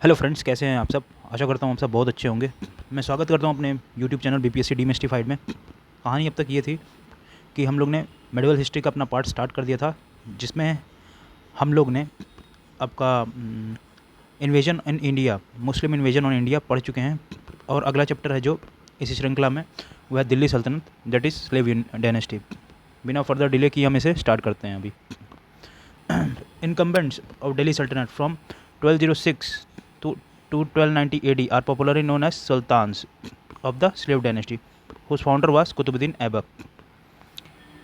Hello friends, कैसे हैं आप सब। आशा करता हूँ आप सब बहुत अच्छे होंगे। मैं स्वागत करता हूँ अपने यूट्यूब चैनल बीपीएससी डीमिस्टिफाइड में। कहानी अब तक ये थी कि हम लोग ने मेडिवल हिस्ट्री का अपना पार्ट स्टार्ट कर दिया था, जिसमें हम लोग ने आपका invasion in India, Muslim invasion on India पढ़ चुके हैं। और अगला चैप्टर है जो इसी श्रृंखला में, वो है दिल्ली सल्तनत, दैट इज़ स्लेव डायनेस्टी। बिना फर्दर डिले किए हम इसे स्टार्ट करते हैं अभी। Incumbents of Delhi Sultanate from 1206 to 1290 AD are popularly known as sultans of the slave dynasty, whose founder was Qutbuddin Aibak.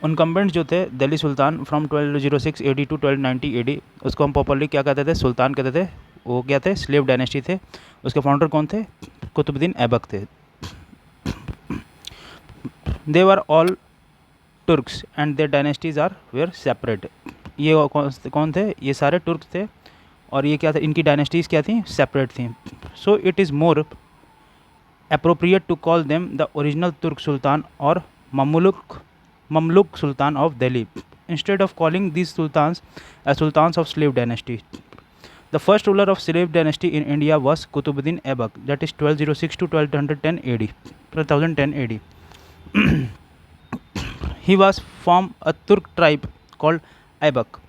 Incumbents जो थे दिल्ली सुल्तान फ्रॉम 1206 AD टू 1290 AD, उसको हम पॉपुलरली क्या कहते थे, सुल्तान कहते थे। वो क्या थे, स्लेव डायनेस्टी थे। उसके फाउंडर कौन थे, कुतुबुद्दीन ऐबक थे। They were all Turks and their dynasties are were separate. ये कौन थे, ये सारे तुर्क थे और ये क्या था, इनकी डायनेस्टीज़ क्या थी, सेपरेट थी। So it is more appropriate to call them the original Turk sultan और Mamluk sultan of Delhi instead of calling these sultans as sultans of slave dynasty. The first ruler of slave dynasty in India was Qutubuddin Aibak, that is 1206 to 1210 AD, 1210 AD. He was from a Turk tribe called Aibak.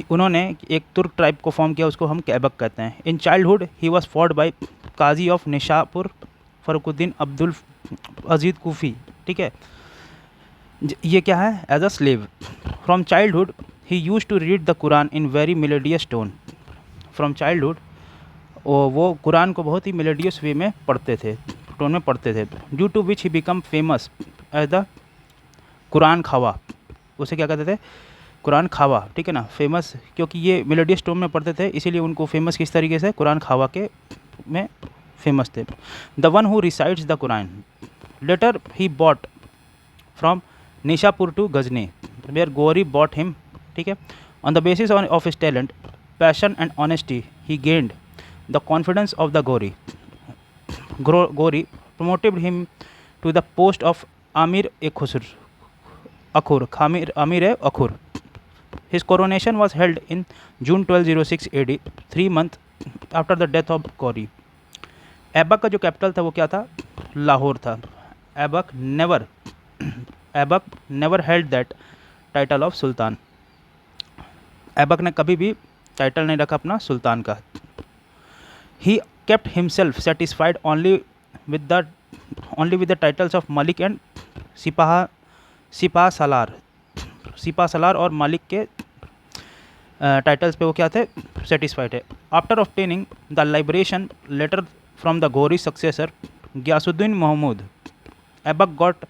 उन्होंने एक तुर्क tribe को form किया, उसको हम ऐबक कहते हैं। In childhood he was ford by Qazi of Nishapur Fakhruddin Abdul Aziz Kufi. ठीक है, ये क्या है, as a slave. From childhood he used to read the Quran in very melodious tone. From childhood वो कुरान को बहुत ही मेलोडियस वे में पढ़ते थे, टोन में पढ़ते थे। Due to which he become famous as the Quran खावा। उसे क्या कहते थे, कुरान खावा। ठीक है ना, फेमस क्योंकि ये मेलोडियस टोन में पढ़ते थे, इसीलिए उनको फेमस किस तरीके से, कुरान खावा के में फेमस थे। The one who recites the Quran. Later he bought from Nishapur to Ghazni, where Ghori bought him. ठीक है, on the basis of his talent, passion and honesty he gained the confidence of the Ghori. Ghori promoted him to the post of Amir Akhur. His coronation was held in June 1206 AD, 3 months after the death of Gori. Aibak का जो capital था वो क्या था, लाहौर था। Aibak never held that title of sultan. Aibak ने कभी भी टाइटल नहीं रखा अपना सुल्तान का। ही kept himself satisfied only with the titles of Malik and सिपा Salaar और मालिक के टाइटल्स पे वो क्या थे, सेटिस्फाइड है। After obtaining the liberation letter from the Ghori successor Ghiyasuddin Mahmud, Aibak got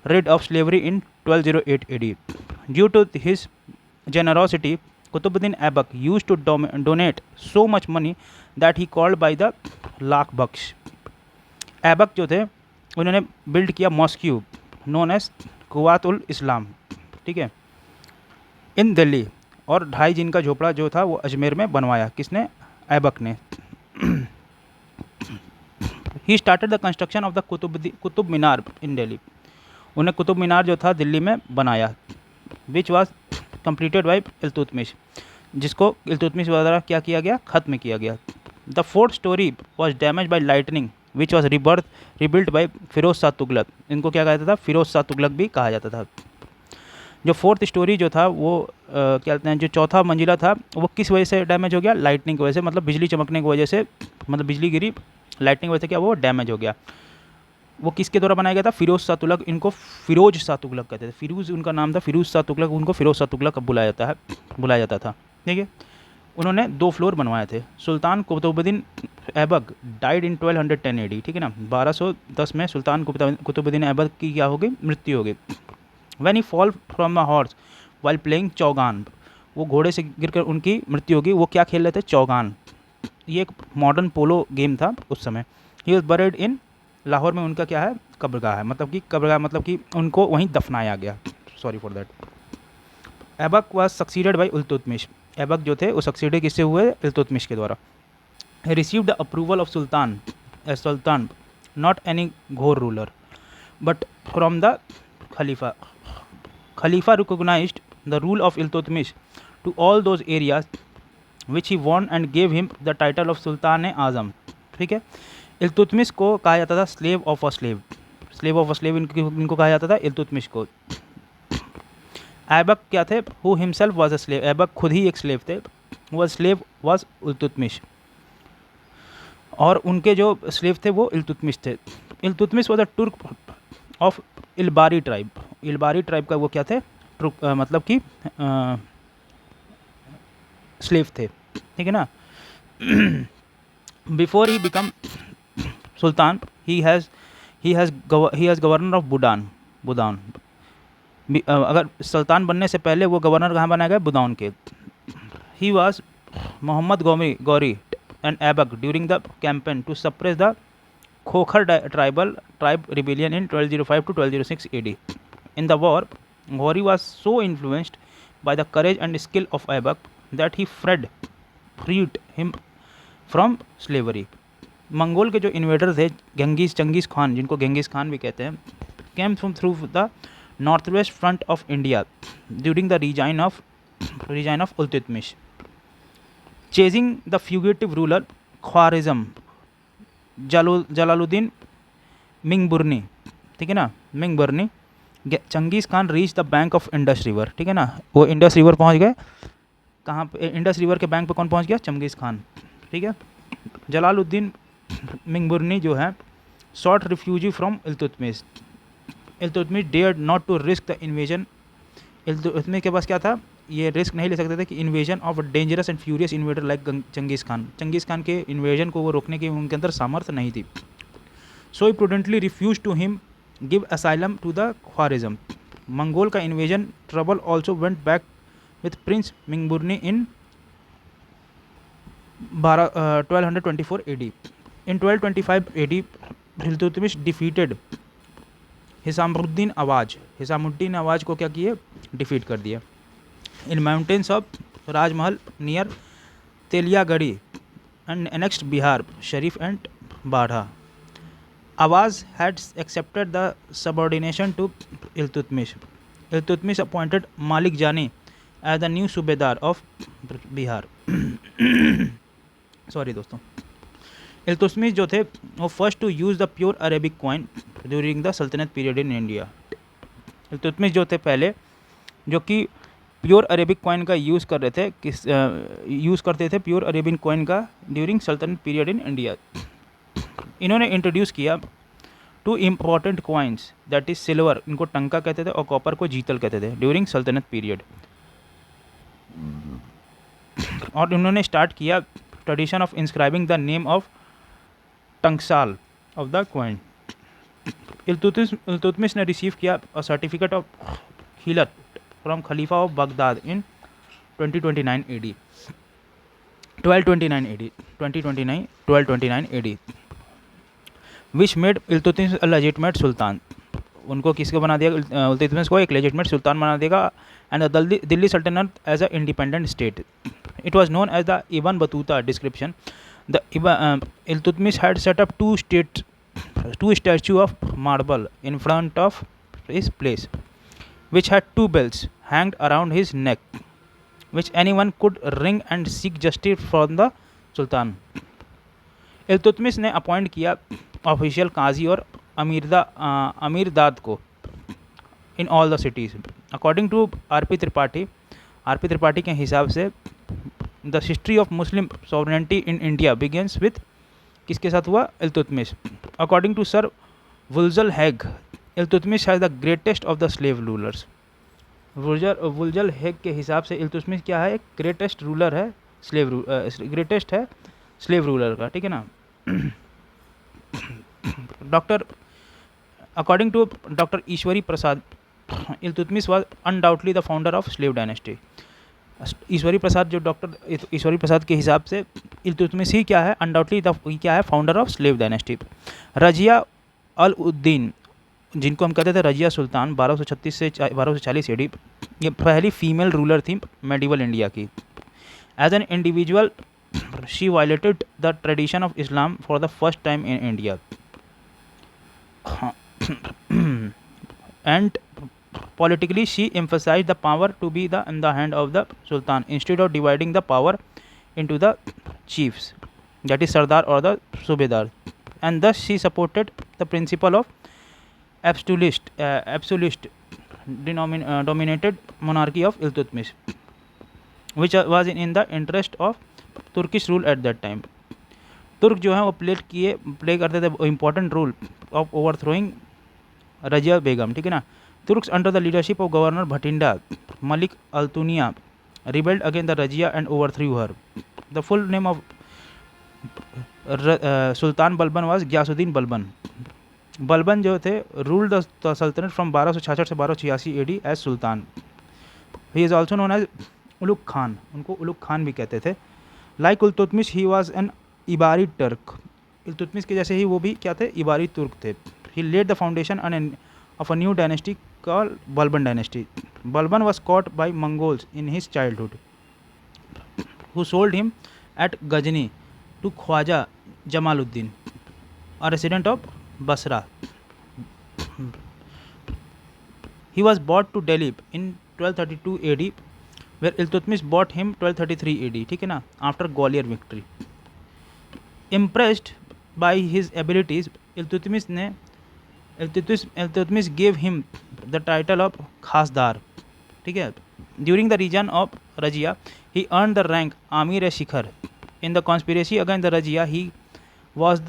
rid of slavery in 1208 AD. Due to his generosity, Qutbuddin Aibak used to donate so much money that he called by the lakh Bakhsh. Aibak जो थे उन्होंने build किया mosque known as Quwwat ul Islam. ठीक है, इन दिल्ली, और 2.5 जिन का झोपड़ा जो था वो अजमेर में बनवाया। किसने, ऐबक ने। He started the construction of the Qutub Minar in Delhi. उन्हें कुतुब मीनार जो था दिल्ली में बनाया, which was completed by Iltutmish, जिसको इल्तुतमिश द्वारा क्या किया गया, ख़त्म किया गया। The 4th storey was damage by lightning which was rebuilt by Firoz Shah Tughlaq. इनको क्या कहता था, फिरोज शाह तुगलक भी कहा जाता था। जो 4th स्टोरी जो था वो क्या कहते हैं, जो 4था मंजिला था वो किस वजह से डैमेज हो गया, लाइटनिंग की वजह से, मतलब बिजली चमकने की वजह से, मतलब बिजली गिरी, लाइटनिंग की वजह से क्या वो डैमेज हो गया। वो किसके द्वारा बनाया गया था, फिरोज शाह तुगलक। इनको फिरोज शाह तुगलक कहते थे, फिरोज उनका नाम था, फिरोज शाह तुगलक, उनको फिरोज शाह तुगलक बुलाया जाता था। ठीक है, उन्होंने 2 फ्लोर बनवाए थे। Sultan Qutubuddin Aibak died in 1210 AD। ठीक है ना, 1210 में सुल्तान कुतुबुद्दीन ऐबक की क्या हो गई, मृत्यु हो गई। When he fall from the horse while playing Chaugan, वो घोड़े से गिरकर उनकी मृत्यु हो गई। वो क्या खेल रहे थे, चौगान। ये एक मॉडर्न पोलो गेम था उस समय। ही वॉज बरेड इन लाहौर में, उनका क्या है, कब्रगाह है, मतलब कि उनको वहीं दफनाया गया। Sorry for that. Aibak was succeeded by Iltutmish. Aibak जो थे वो सक्सीडेड किससे हुए, इल्तुतमिश के द्वारा। he received the approval of sultan, not any घोर ruler, but from the khalifa. Khalifa recognized the rule of Iltutmish to all those areas which he won and gave him the title of sultan e Azam. ठीक है, इल्तुतमिश को कहा जाता था slave of a slave, slave of a slave इनको कहा जाता था इल्तुतमिश को। ऐबक क्या थे, who himself was a slave, Aibak खुद ही एक स्लेव थे, वो स्लेव वाज इल्तुतमिश, और उनके जो स्लेव थे वो इल्तुतमिश थे। इल्तुतमिश वाज अ तुर्क of Ilbari tribe, Ilbari tribe का वो क्या थे, मतलब कि स्लेव थे, ठीक है ना। Before he become sultan he has governor of Budaun, Budaun. अगर सुल्तान बनने से पहले वो गवर्नर कहाँ बनाए गए, बुदान के। He was Mohammad Ghori and Aibak during the campaign to suppress the Khokhar tribe rebellion in 1205 to 1206 AD. In the war, Ghori was so influenced by the courage and skill of Aibak that he freed him from slavery. Mongol के जो invader थे चंगीज़ खान, जिनको Genghis Khan भी कहते हैं, came from through the north west front of India during the regime of Iltutmish, chasing the fugitive ruler Khwarizm Jalaluddin Mingburni, ठीक है ना, Mingburni. Genghis Khan reach the bank of Indus river, ठीक है ना, वो इंडस रिवर पहुंच गए। कहाँ पे, इंडस रिवर के बैंक पे कौन पहुंच गया, चंगीज़ खान, ठीक है। जलालुद्दीन मिंगबुरनी जो है sought refugee from Iltutmish, Iltutmish dared not to risk the invasion, Iltutmish के पास क्या था, ये रिस्क नहीं ले सकते थे कि invasion of dangerous and furious invader like Changez Khan, Changez Khan के इन्वेजन को वो रोकने की उनके अंदर सामर्थ्य नहीं थी। So he prudently refuse to him give asylum to the Khwarizm. Mongol का invasion trouble also went back with prince Mingburni in 1224 AD. In 1225 AD, Iltutmish defeated Hisamuddin Iwaz को क्या किए, डिफीट कर दिया। In mountains of Rajmahal near Teliagarhi and next Bihar Sharif and Barh. Iwaz had accepted the subordination to Iltutmish. Iltutmish appointed Malik Jani as the new subedar of Bihar. Sorry दोस्तों, इल्तुतमिश जो थे वो first to use the pure Arabic coin during the सल्तनत पीरियड इन इंडिया। इल्तुतमिश जो थे पहले जो कि प्योर अरेबिक कॉइन का यूज़ कर रहे थे, यूज़ करते थे प्योर अरेबिक कॉइन का ड्यूरिंग सल्तनत पीरियड इन इंडिया। इन्होंने इंट्रोड्यूस किया two important coins that is silver, इनको टंका कहते थे, और कॉपर को जीतल कहते थे ड्यूरिंग सल्तनत पीरियड। और इन्होंने स्टार्ट किया tradition of inscribing the name of tanksal of the coin. Iltutmish ने रिसीव किया a certificate of khilat from khalifa of Baghdad in 1229 AD, 1229 AD, which made Iltutmish a legitimate sultan. उनको किसको बना दिया, इल्तुतमिश को एक लेजिटिमेट सुल्तान बना देगा, एंड द दिल्ली सल्तनत as a independent state. It was known as the Ibn Battuta description. The Iltutmish had set up two statues of marble in front of his place, which had two bells hanged around his neck, which anyone could ring and seek justice from the Sultan. Iltutmish ने appoint किया official Qazi और अमीरदाद को in all the cities. According to R P Tripathi के हिसाब से the history of Muslim sovereignty in India begins with किसके साथ हुआ, Iltutmish. According to sir Wolseley Haig, Iltutmish has the greatest of the slave rulers. Wolseley Haig के हिसाब से इल्तुतमिश क्या है, एक ग्रेटेस्ट रूलर है, ग्रेटेस्ट है स्लेव रूलर का, ठीक है ना। According to doctor Ishwari Prasad, Iltutmish was undoubtedly the founder of slave dynasty. Ishwari Prasad के हिसाब से इल्तुतमिश ही क्या है, अनडाउटली क्या है, founder of slave dynasty. Razia al uddin, जिनको हम कहते थे रजिया सुल्तान, 1236 से 1240 AD, ये पहली फीमेल रूलर थी मेडिवल इंडिया की। As an individual she violated the tradition of Islam for the first time in India, and politically she emphasized the power to be in the hand of the sultan instead of dividing the power into the chiefs, that is Sardar or the Subedar, and thus she supported the principle of absolutist dominated monarchy of Iltutmish, which was in the interest of Turkish rule at that time. तुर्क जो है वो play करते थे important role of overthrowing Razia Begum, ठीक है ना. Turks under the leadership of governor Bhatinda Malik Altunia rebelled against the Razia and overthrew her. The full name of sultan Balban was Ghiyasuddin Balban. Balban जो थे रूल्ड द सल्तनत फ्रॉम 1266 से 1286 AD as sultan. He is also known as Ulugh Khan, उनको उलुग खान भी कहते थे. Like Iltutmish he was an इबारी Turk. Iltutmish के जैसे ही वो भी क्या थे, इबारी तुर्क थे. He laid the foundation of a new dynasty called Balban dynasty. Balban was caught by Mongols in his childhood who sold him at Ghazni to Khwaja Jamaluddin, a resident of Basra. He was brought to Delhi in 1232 AD, where Iltutmish bought him 1233 AD, ठीक है ना, after Gwalior victory. Impressed by his abilities, Iltutmish gave him the title of Khasdar, ठीक है. During the region of Rajia, he earned the rank Amir-e-Shikhar. In the conspiracy against the Rajia, he was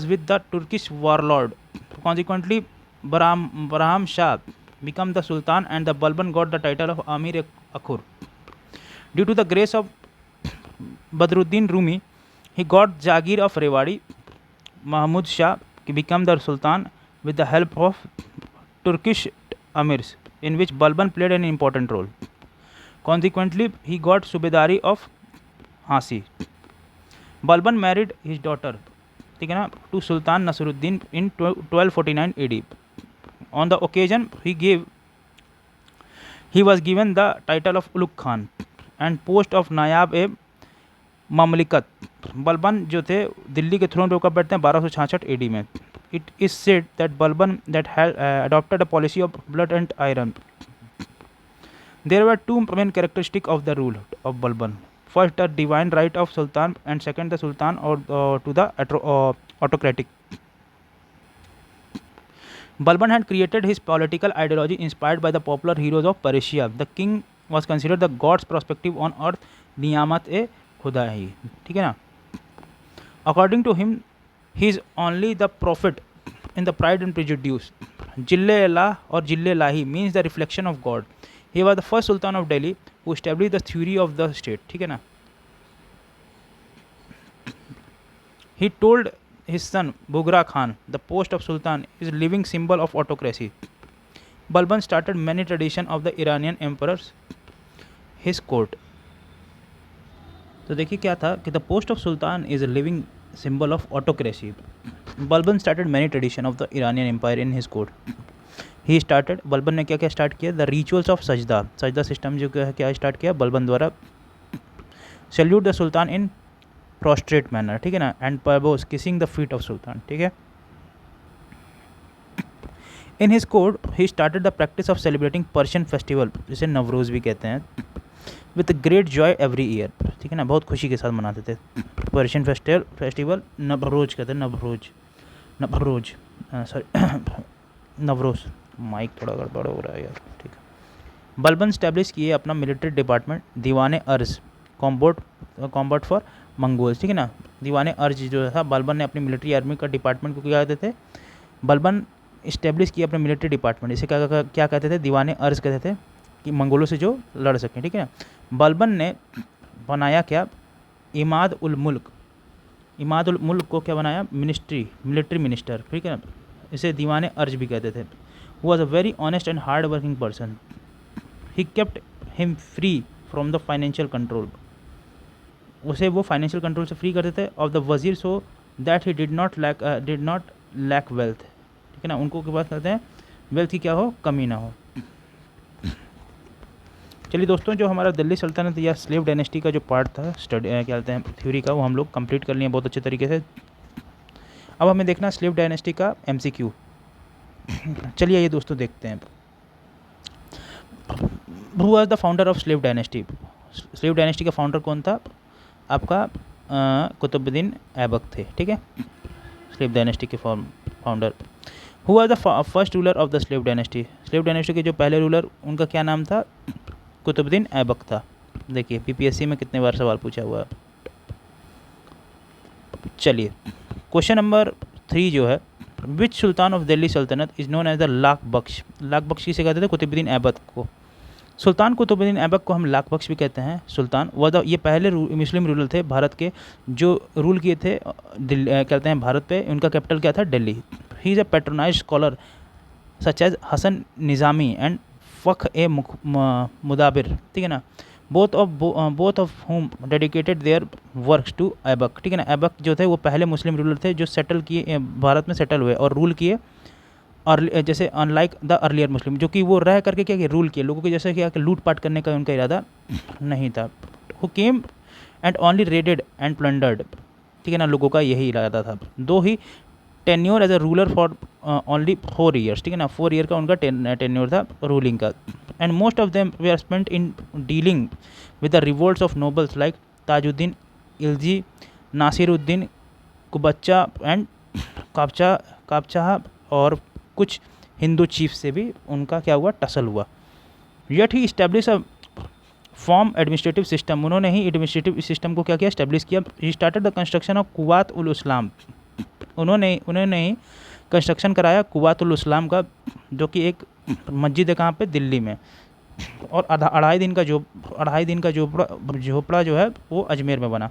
with the Turkish warlord. Consequently, Bahram Shah became the Sultan and the Balban got the title of Amir-e-Akhur. Due to the grace of Badruddin Rumi, he got Jagir of Rewari. Mahmud Shah became the Sultan with the help of Turkish Amirs, in which Balban played an important role. Consequently, he got Subedari of Hasi. Balban married his daughter, ठीक है ना, to Sultan Nasruddin in 1249 AD. On the occasion, he was given the title of Ulugh Khan and post of Nayab-e-Mamlikat. Balban जो थे दिल्ली के throne पे कब बैठते हैं 1266 AD में. It is said that Balban had adopted a policy of blood and iron. There were two main characteristics of the rule of Balban. First, the divine right of Sultan, and second, the Sultan to the autocratic. Balban had created his political ideology inspired by the popular heroes of Persia. The king was considered the god's perspective on earth, Niyamat-e-Khudahi. ठीक है ना. According to him, he is only the prophet in the Pride and Prejudice. Jille-Allah or Jille-Lahi means the reflection of God. He was the first Sultan of Delhi who established the theory of the state. ठीक है ना. He told his son Bughra Khan, the post of Sultan is a living symbol of autocracy. Balban started many traditions of the Iranian emperors, his court. तो देखिए क्या था कि the post of Sultan is a living symbol of autocracy. Balban started many traditions of the Iranian empire in his court. Balban ने क्या क्या start किया, the rituals of sajda system जो क्या स्टार्ट किया बलबन द्वारा. Salute the sultan in prostrate manner, ठीक है ना, and paibos kissing the feet of sultan, ठीक है. In his code he started the practice of celebrating Persian festival, जिसे नवरोज भी कहते हैं, with great joy every year, ठीक है ना, बहुत खुशी के साथ मनाते थे. पर्शियन फेस्टिवल नवरोज कहते हैं, नवरोज नवरोज, माइक थोड़ा गड़बड़ हो रहा है यार, ठीक है. बलबन स्टैब्लिश किए अपना मिलिट्री डिपार्टमेंट दीवाने अर्ज कॉम्बट फॉर मंगोल्स, ठीक है ना. दीवाने अर्ज जो था बलबन ने अपनी मिलिट्री आर्मी का डिपार्टमेंट को क्या कहते थे, बलबन इस्टेब्लिश किया अपने मिलिट्री डिपार्टमेंट, इसे क्या कहते थे, दीवाने अर्ज कहते थे, कि मंगोलों से जो लड़ सकें, ठीक है. बलबन ने बनाया क्या, इमाद उल मुल्क को क्या बनाया, मिलिट्री मिनिस्टर, ठीक है ना. इसे दीवाने अर्ज भी कहते थे. Who was a very honest and hard working person. He kept him free from the financial control. उसे वो फाइनेंशियल कंट्रोल से फ्री करते थे. ऑफ द वजीर so that he did not lack wealth, ठीक है ना, उनको के पास कहते हैं वेल्थ की क्या हो, कमी ना हो. चलिए दोस्तों, जो हमारा दिल्ली सल्तनत या स्लेव डायनेस्टी का जो पार्ट था स्टडी क्या कहते हैं थ्योरी का, वो हम लोग कंप्लीट कर लिए बहुत अच्छे तरीके से. अब हमें देखना स्लेव डायनेस्टी का MCQ. चलिए ये दोस्तों देखते हैं. Who was the founder of slave dynasty. Slave dynasty का फाउंडर कौन था, आपका कुतुबुद्दीन ऐबक थे, ठीक है, स्लेव डायनेस्टी के founder. Who are the first ruler of the slave dynasty, slave dynasty के जो पहले रूलर उनका क्या नाम था, कुतुबुद्दीन ऐबक था। देखिए पीपीएससी में कितने बार सवाल पूछा हुआ है। चलिए क्वेश्चन नंबर 3 जो है, विच sultan of Delhi Saltanat is known as the lakh Bakhsh. Lakh Bakhsh किसे कहते थे, कुतुबुद्दीन ऐबक को। सुल्तान कुतुबुद्दीन ऐबक को हम लाख बख्श भी कहते हैं। सुल्तान वह ये पहले मुस्लिम रूलर थे भारत के जो रूल किए थे कहते हैं भारत पे। उनका कैपिटल क्या था, Delhi. He is a patronize scholar such as Hasan Nizami and Fakhr e Mudabbir, ठीक है ना, both of home dedicated their works to Aibak, ठीक है ना। ऐबक जो थे वो पहले मुस्लिम रूलर थे जो सेटल किए, भारत में सेटल हुए और रूल किए, और जैसे अनलाइक द अर्लियर मुस्लिम, जो कि वो रह करके क्या रूल किए लोगों के, जैसे क्या कि लूट पाट करने का उनका इरादा नहीं था। Who came and only raided and plundered, ठीक है ना, लोगों का यही इरादा था। Though he tenure as a ruler for only 4 years, ठीक है ना, 4 ईयर का उनका टेन्योर था रूलिंग का। And most of them way are spent in dealing with the revolts of nobles like Tajuddin Yildiz, Nasiruddin Qabacha and Qabacha, और कुछ हिंदू चीफ से भी उनका क्या हुआ, टसल हुआ। Yet he establish a form administrative system, उन्होंने ही एडमिनिस्ट्रेटिव सिस्टम को क्या किया, इस्टेब्लिश किया। He started the construction of Quwwat ul Islam, उन्होंने ही कंस्ट्रक्शन कराया कुवात उल इस्लाम का, जो कि एक मस्जिद है कहाँ पे, दिल्ली में। और अढ़ाई दिन का झोपड़ा जो है वो अजमेर में बना।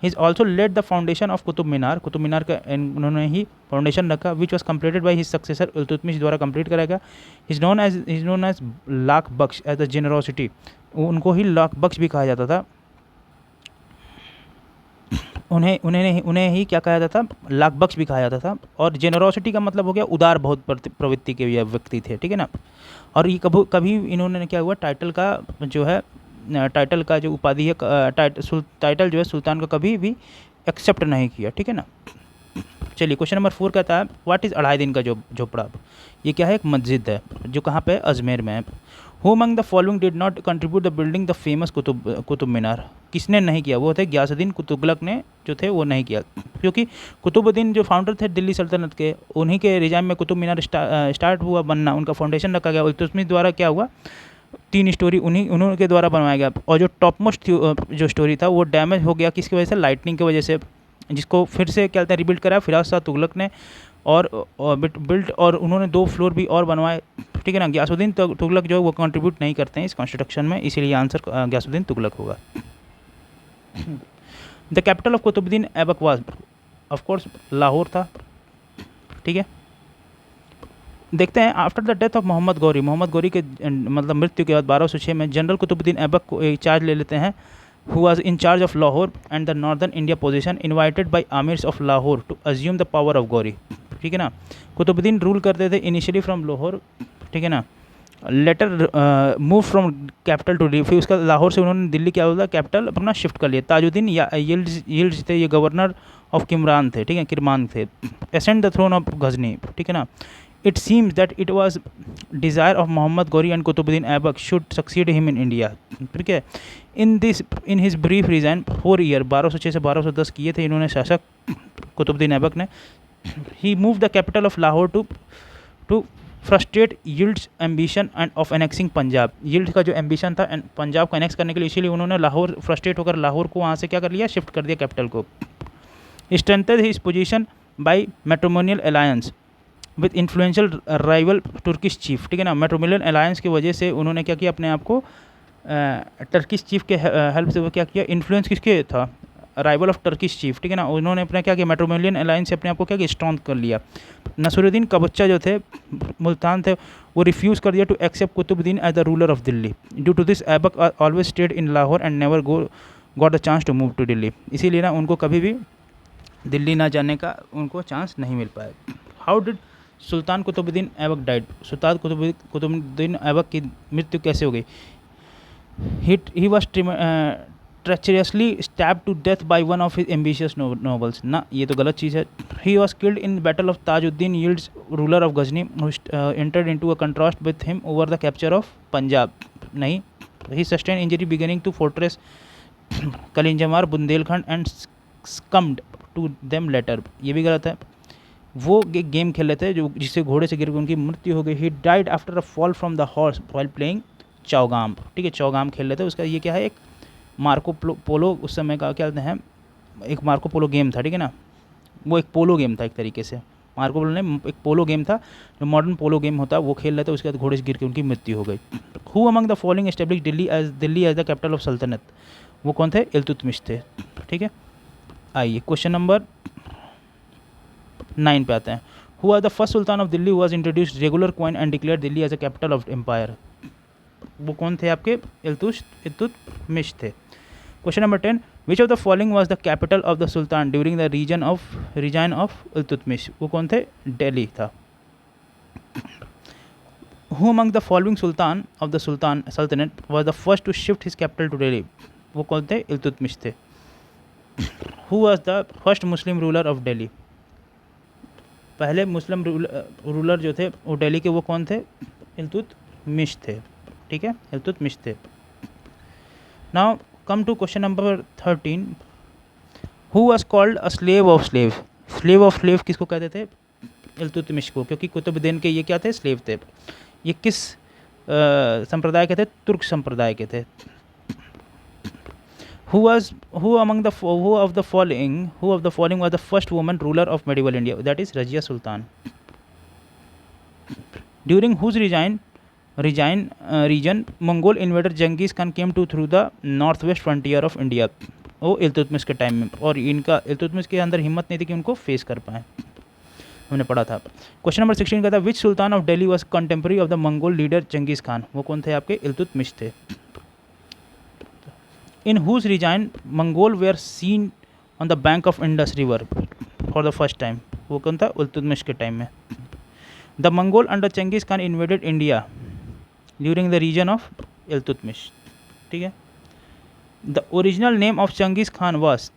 He is also laid the foundation of Qutub Minar उन्होंने ही फाउंडेशन रखा, which was completed by his successor Iltutmish द्वारा कंप्लीट कराया गया। Is known as lakh Bakhsh as the generosity, उनको ही लाख बख्श भी कहा जाता था। उन्हें ही क्या कहा जाता था, लाख बख्श भी कहा जाता था। और जेनरोसिटी का मतलब हो गया उदार बहुत प्रवृत्ति के ये व्यक्ति थे, ठीक है ना। और ये कभी इन्होंने क्या हुआ, टाइटल का जो उपाधि है, टाइटल जो है सुल्तान का कभी भी एक्सेप्ट नहीं किया, ठीक है ना। चलिए क्वेश्चन नंबर 4 कहता है, व्हाट इज़ अढ़ाई दिन का झोपड़ा। ये क्या है, एक मस्जिद है जो कहाँ पे है, अजमेर में है। Who among the following did not contribute the building the famous Qutub Minar, किसने नहीं किया, वो थे गयासुद्दीन तुगलक ने जो थे वो नहीं किया, क्योंकि कुतुबुद्दीन जो फाउंडर थे दिल्ली सल्तनत के, उन्हीं के रिजाइम में कुतुब मीनार स्टार्ट हुआ बनना, उनका फाउंडेशन रखा गया। इल्तुतमिश द्वारा क्या हुआ, 3 स्टोरी उन्होंने द्वारा बनवाया गया। और जो टॉप मोस्ट जो स्टोरी था वो डैमेज हो गया, किसकी वजह से, लाइटनिंग की वजह से, जिसको फिर से क्या कहते हैं रिबिल्ड कराया फिराज शाह तुगलक ने, और बिल्ट, और उन्होंने 2 फ्लोर भी और बनवाए, ठीक है ना। गयासुद्दीन तुगलक जो है वो कंट्रीब्यूट नहीं करते हैं इस कंस्ट्रक्शन में, इसीलिए आंसर गयासुद्दीन तुगलक होगा। The capital of Qutubuddin Aibak was, of course Lahore था, ठीक है। देखते हैं, after the death of Mohammad Ghori के मतलब मृत्यु के बाद 1206 में जनरल कुतुबुद्दीन ऐबक को एक चार्ज ले लेते हैं, who was in charge of Lahore and the northern India position, invited by amirs of Lahore to assume the power of Ghauri, ठीक है ना। कुतुबुद्दीन रूल करते थे इनिशियली फ्रॉम लाहौर, ठीक है ना, later move from capital to Delhi, फिर उसका लाहौर से उन्होंने दिल्ली क्या होता कैपिटल अपना शिफ्ट कर लिया। ताजुद्दीन यिल्ड्स थे, ये गवर्नर ऑफ किरमान थे, ascend the throne of Ghazni, ठीक है ना। It seems that it was desire of Muhammad Ghori and Qutbuddin Aibak should succeed him in India, ठीक है। in his brief reign 4 year 1206 से 1210 किए थे इन्होंने शासक कुतुबुद्दीन ऐबक ने। he moved the capital of Lahore to frustrate Yild's ambition and of annexing Punjab. Yield का जो एम्बिशन था पंजाब को एनेक्स करने के लिए, इसीलिए उन्होंने लाहौर फ्रस्ट्रेट होकर लाहौर को वहाँ से क्या कर लिया, शिफ्ट कर दिया कैपिटल को। strengthened his position by matrimonial alliance with influential rival Turkish chief, ठीक है ना। मेट्रोमिलियन अलायंस की वजह से उन्होंने क्या किया, अपने आप को टर्किश चीफ के हेल्प से वो क्या किया, इन्फ्लुएंस किसके था, राइवल ऑफ टर्किश चीफ, ठीक है ना। उन्होंने अपने क्या किया, मेट्रोमिलियन अलायंस से अपने आप को क्या किया, स्ट्रॉन्ग कर लिया। नसरुद्दीन कबच्चा जो थे मुल्तान थे, वो रिफ्यूज़ कर दिया to accept Qutubuddin as the ruler of Delhi. Due to this Aibak always stayed in Lahore and never got the chance to move to Delhi, इसीलिए ना उनको कभी भी दिल्ली ना जाने का उनको चांस नहीं मिल पाया। How did sultan Qutubuddin Aibak died, सुल्तान कुतुबुद्दीन ऐबक की मृत्यु कैसे हो गई। He was treacherously stabbed to death by one of his ambitious nobles, ना ये तो गलत चीज़ है। he was killed in battle of Tajuddin Yildiz, ruler of Ghazni, who entered into a contrast with him over the capture of Punjab, नहीं। he sustained injury beginning to fortress कलिंजमार, Bundelkhand and succumbed to them later, ये भी गलत है। वो game खेल रहे थे जो जिससे घोड़े से गिर के उनकी मृत्यु हो गई। He died after a fall from the horse while playing चौगाम, ठीक है, चौगाम खेल रहे थे। उसका ये क्या है, एक मार्को पोलो उस समय का क्या कहते हैं, एक मार्को पोलो गेम था, ठीक है ना, वो एक पोलो गेम था एक तरीके से। मार्को पोलो ने एक पोलो गेम था जो मॉडर्न पोलो गेम होता है, वो खेल रहे थे। उसके बाद घोड़े से गिर के उनकी मृत्यु हो गई। Who among the following establish Delhi as the capital of सल्तनत, वो कौन थे, इल्तुतमिश थे, ठीक है। आइए क्वेश्चन नंबर 9 पे आते हैं। Who are the first sultan of Delhi who was introduced regular coin and declare Delhi as a capital of empire, वो कौन थे आपके, इल्तुतमिश थे। Question number 10, which of the following was the capital of the sultan during the reign of Iltutmish, वो कौन थे, दिल्ली था। Who among the following sultan of the sultanate was the first to shift his capital to Delhi, वो कौन थे, इल्तुतमिश थे। Who was the first Muslim ruler of Delhi, पहले मुस्लिम ruler जो थे वो दिल्ली के, वो कौन थे, इल्तुतमिश थे, ठीक है, इल्तुतमिश थे। Now come to question number 13, who was called a slave of slave, slave of slave किसको कहते थे, इल्तुतमिश को, क्योंकि कुतुबुद्दीन के ये क्या थे, स्लेव थे। ये किस संप्रदाय के थे, तुर्क संप्रदाय के थे। Who of the following was the first woman ruler of medieval India? That is Razia Sultan. During whose region Mongol invader Genghis Khan came to through the northwest frontier of India? वो इल्तुतमिश के time में, और इनका इल्तुतमिश के अंदर हिम्मत नहीं थी कि उनको फेस कर पाए, हमने पढ़ा था। क्वेश्चन नंबर 16 का था, which sultan of Delhi was contemporary of the Mongol leader Genghis Khan, वो कौन थे आपके, इल्तुतमिश थे। In whose region Mongol were seen on the bank of Indus River for the first time, वो कौन था, इल्तुतमिश के टाइम में। The Mongol under Genghis Khan invaded India during the region of Iltutmish, ठीक है। The original name of Genghis Khan was,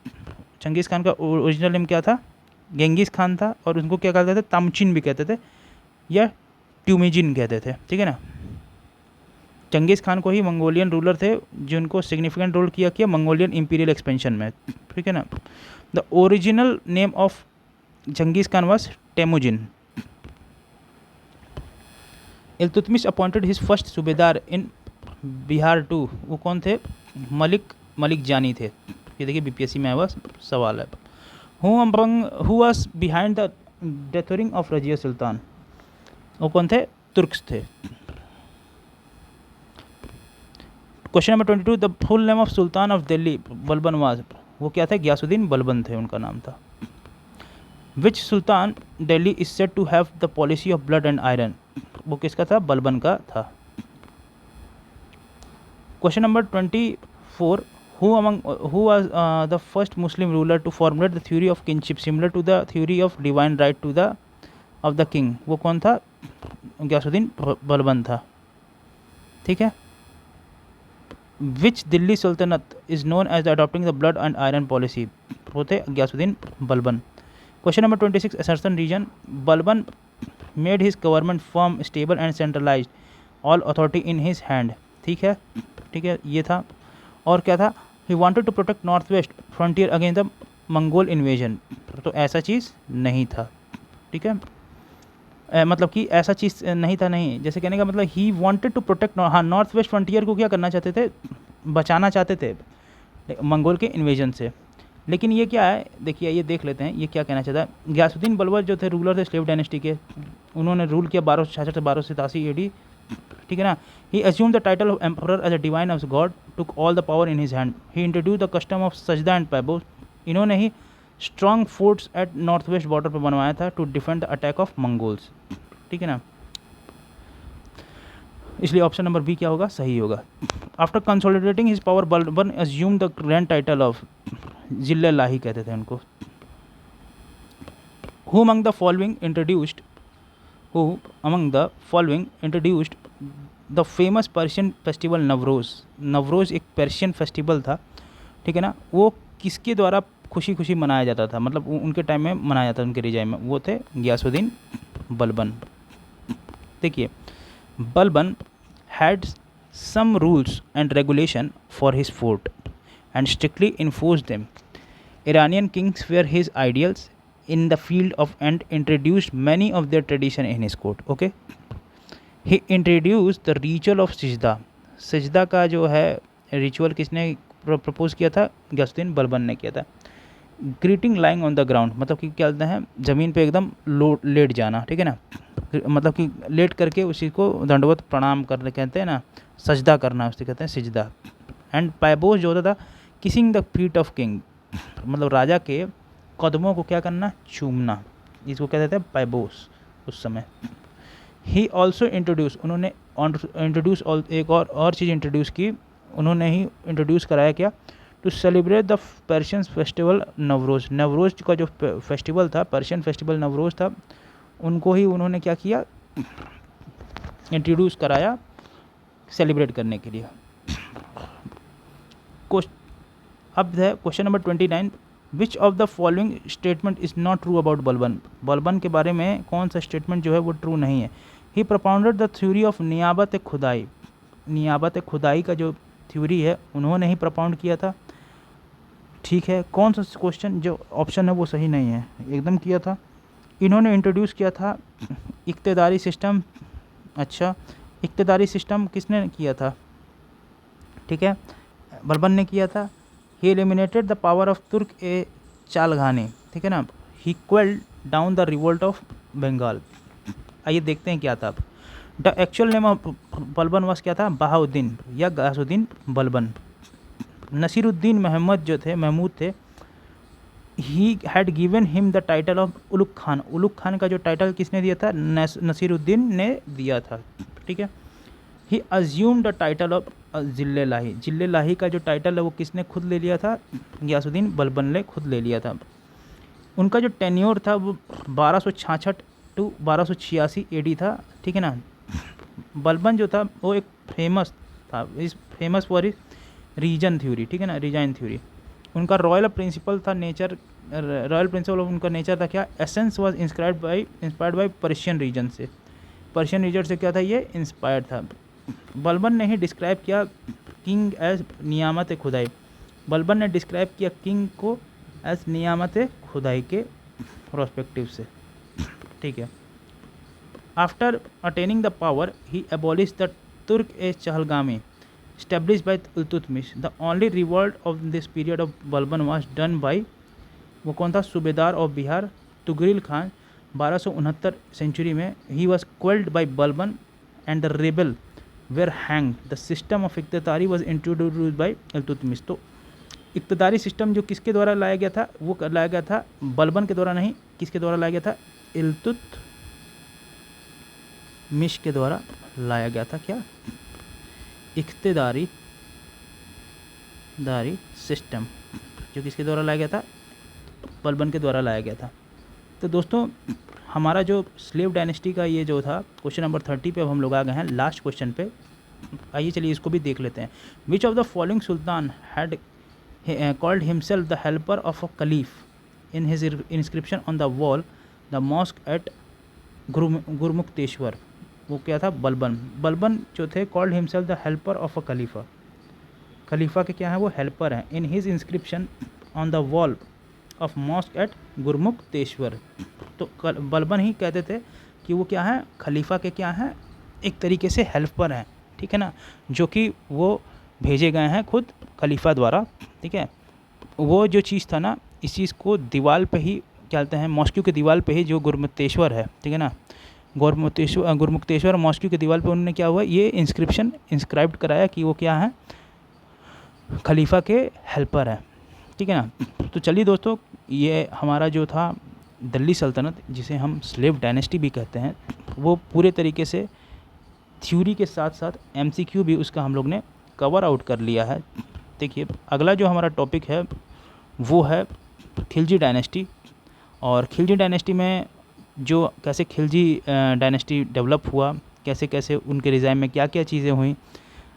Changez Khan का original name क्या था, गेंगिस खान था, और उनको क्या कहते थे, तमचिन भी कहते थे या ट्यूमिजिन कहते थे, ठीक है ना। चंगेज़ खान को ही मंगोलियन रूलर थे जिनको सिग्निफिकेंट रोल किया मंगोलियन इंपीरियल एक्सपेंशन में, ठीक है ना। The original name of Genghis Khan was Temujin. Iltutmish appointed his first subedar in Bihar to, वो कौन थे, मलिक जानी थे। ये देखिए बीपीएससी में आया सवाल है। Who was behind the dethroning of Razia Sultan, वो कौन थे, तुर्क्स थे। Question number 22, the full name of sultan of Delhi Balban was, वो क्या थे, गयासुद्दीन बलबन थे उनका नाम था। Which sultan Delhi is said to have the policy of blood and iron, वो किसका था, बलबन का था। Question number 24, who was the first Muslim ruler to formulate the theory of kinship similar to the theory of divine right to the of the king, वो कौन था, गयासुद्दीन बलबन था, ठीक है। Which Delhi sultanate is known as adopting the blood and iron policy, वो थे Ghiyasuddin Balban. Question number 26, assertion reason, Balban made his government firm stable and centralised all authority in his hand, ठीक है, ठीक है, ये था। और क्या था, he wanted to protect north west frontier against the Mongol invasion, तो ऐसा चीज़ नहीं था, ठीक है। मतलब कि ऐसा चीज़ नहीं था, नहीं, जैसे कहने का मतलब ही वांटेड टू प्रोटेक्ट, हाँ, नॉर्थ वेस्ट फ्रंटियर को क्या करना चाहते थे, बचाना चाहते थे मंगोल के इन्वेजन से। लेकिन ये क्या है, देखिए ये देख लेते हैं ये क्या कहना चाहता है। गयासुद्दीन बलबन जो थे रूलर थे स्लेव डायनेस्टी के, उन्होंने रूल किया 1266 से 1287 AD, ठीक है ना। He assumed the title of emperor as a divine of God, took all the power in his hand, he introduce the custom of सजदा एंड पैबो, इन्होंने ही strong forts at north west border पर बनवाया था to defend the attack of Mongols, ठीक है ना। इसलिए ऑप्शन नंबर बी क्या होगा, सही होगा। After consolidating his power Balban assume the grand title of जिल्लाही कहते थे उनको। Who among the following introduced the famous Persian festival Navroz, Navroz एक पर्शियन फेस्टिवल था, ठीक है ना। वो किसके द्वारा खुशी खुशी मनाया जाता था, मतलब उनके टाइम में मनाया जाता था, उनके रिजाइम में, वो थे गयासुद्दीन बलबन। देखिए Balban had some rules and regulation for his fort and strictly enforced them. Iranian kings were his ideals in the field of and introduced many of their tradition in his court. Okay, he introduced the ritual of सजदा. सजदा का जो है ritual किसने propose किया था? गयासुद्दीन बलबन ने किया था. Greeting lying on the ground, मतलब कि क्या बोलते हैं, ज़मीन पे एकदम लेट जाना, ठीक है ना, मतलब कि लेट करके उसी को दंडवत प्रणाम करने कहते हैं ना, सजदा करना उसे कहते हैं सिजदा. एंड पैबोस जो होता था kissing the feet of king, मतलब राजा के कदमों को क्या करना, चूमना, इसको क्या कहते हैं, पैबोस उस समय. ही ऑल्सो इंट्रोड्यूस, उन्होंने इंट्रोड्यूस एक और चीज़ इंट्रोड्यूस की, उन्होंने ही इंट्रोड्यूस कराया क्या, to celebrate the Persian festival Navroz. Nowruz का जो फेस्टिवल था, पर्शियन फेस्टिवल नवरोज़ था, उनको ही उन्होंने क्या किया, इंट्रोड्यूस कराया सेलिब्रेट करने के लिए. अब है question number 29. Which of the following statement is not true about Balban. Balban के बारे में कौन सा स्टेटमेंट जो है वो ट्रू नहीं है. ही propounded द थ्योरी ऑफ नियाबत खुदाई. नियाबत खुदाई का जो थ्योरी है उन्होंने ही propound किया था. ठीक है, कौन सा क्वेश्चन जो ऑप्शन है वो सही नहीं है, एकदम किया था. इन्होंने इंट्रोड्यूस किया था इक्तदारी सिस्टम. अच्छा, इक्तदारी सिस्टम किसने किया था? ठीक है, बलबन ने किया था. He eliminated the power of Turk ए चालघानी, ठीक है ना. He quelled down the revolt of Bengal. आइए देखते हैं क्या था. The actual name of Balban was क्या था? बहाउद्दीन या गयासुद्दीन बलबन. नसीरुद्दीन महमूद थे. He had given him the title of Ulugh Khan. Ulugh Khan का जो टाइटल किसने दिया था? नसीरुद्दीन ने दिया था. ठीक है. ही अज्यूम द टाइटल ऑफ जिल्ले लाही. जिल्ले लाही का जो टाइटल है वो किसने खुद ले लिया था? गयासुद्दीन बलबन ने खुद ले लिया था. उनका जो टेन्योर था वो 1266 टू 1286 AD था. ठीक है ना. बलबन जो था वो एक फेमस था, इस famous for his reason theory. ठीक है ना, रीजन थ्योरी. उनका रॉयल प्रिंसिपल था नेचर. रॉयल प्रिंसिपल ऑफ उनका नेचर था क्या? Essence was inspired by Persian reason से. पर्शियन रीजन से क्या था? ये इंस्पायर्ड था. बलबन ने ही डिस्क्राइब किया किंग एज नियामत खुदाई. बलबन ने डिस्क्राइब किया किंग को एज नियामत खुदाई के प्रोस्पेक्टिव से. ठीक है. After attaining the power he abolish the Turk ए Chahalgani established by Iltutmish. The only revolt of this period of Balban was done by, वो कौन था? सूबेदार ऑफ बिहार तुगरिल खान. 1269 सेंचुरी में he was quelled by Balban and the rebel were hang. The system of iqtadari was introduced by Iltutmish. तो iqtadari system जो किसके द्वारा लाया गया था? वो लाया गया था बलबन के द्वारा नहीं, किसके द्वारा लाया गया था? इल्तुतमिश के द्वारा लाया गया था. क्या? इक्तदारी सिस्टम जो किसके द्वारा लाया गया था? बलबन के द्वारा लाया गया था. तो दोस्तों हमारा जो स्लेव डायनेस्टी का ये जो था क्वेश्चन नंबर 30 पे अब हम लोग आ गए हैं लास्ट क्वेश्चन पे. आइए चलिए इसको भी देख लेते हैं. Which of the following sultan had called himself the helper of a caliph in his inscription on the wall the mosque at Garhmukteshwar. वो क्या था? बलबन. बलबन जो थे called himself the helper of a खलीफा. खलीफा के क्या है? वो हेल्पर हैं. In his inscription on the wall of mosque at Garhmukteshwar. तो बलबन ही कहते थे कि वो क्या है? खलीफा के क्या हैं? एक तरीके से हेल्पर हैं. ठीक है ना, जो कि वो भेजे गए हैं खुद खलीफा द्वारा. ठीक है. वो जो चीज़ था ना, इस चीज़ को दीवार पे ही क्या कहते हैं, मॉस्क्यू के दीवार पे ही जो गुरुमुक्तेश्वर है, ठीक है ना, गुरुमुक्तेश्वर मॉस्क्यू के दीवार पे उन्होंने क्या हुआ, ये इंस्क्रिप्शन इंस्क्राइब्ड कराया कि वो क्या है? खलीफा के हेल्पर है. ठीक है ना. तो चलिए दोस्तों, ये हमारा जो था दिल्ली सल्तनत, जिसे हम स्लेव डायनेस्टी भी कहते हैं, वो पूरे तरीके से थ्योरी के साथ साथ MCQ भी उसका हम लोग ने कवर आउट कर लिया है. देखिए अगला जो हमारा टॉपिक है वो है खिलजी डायनेस्टी. और खिलजी डायनेस्टी में जो कैसे खिलजी डायनेस्टी डेवलप हुआ, कैसे कैसे उनके रिजाइम में क्या क्या चीज़ें हुई,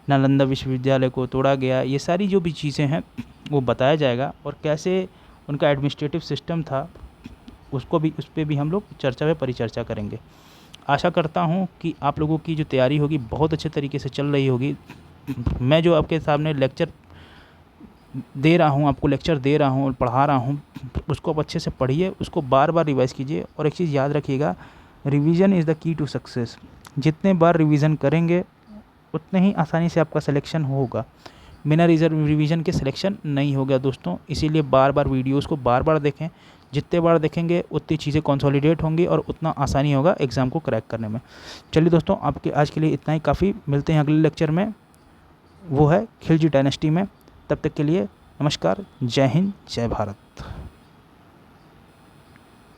नालंदा विश्वविद्यालय को तोड़ा गया, ये सारी जो भी चीज़ें हैं वो बताया जाएगा. और कैसे उनका एडमिनिस्ट्रेटिव सिस्टम था उस पर भी हम लोग चर्चा में परिचर्चा करेंगे. आशा करता हूँ कि आप लोगों की जो तैयारी होगी बहुत अच्छे तरीके से चल रही होगी. मैं जो आपके सामने लेक्चर दे रहा हूँ, आपको लेक्चर दे रहा हूँ और पढ़ा रहा हूँ, उसको आप अच्छे से पढ़िए, उसको बार बार रिवाइज़ कीजिए। और एक चीज़ याद रखिएगा, revision is the key to success. जितने बार रिवीजन करेंगे उतने ही आसानी से आपका सिलेक्शन होगा। बिना रिवीजन के सिलेक्शन नहीं होगा दोस्तों। इसीलिए बार बार वीडियोस को बार बार देखें। जितने बार देखेंगे उतनी चीज़ें कंसोलिडेट होंगी और उतना आसानी होगा एग्ज़ाम को क्रैक करने में। चलिए दोस्तों, आपके आज के लिए इतना ही काफ़ी। मिलते हैं अगले लेक्चर में, वो है खिलजी डायनेस्टी में। तब तक के लिए नमस्कार, जय हिंद, जय भारत।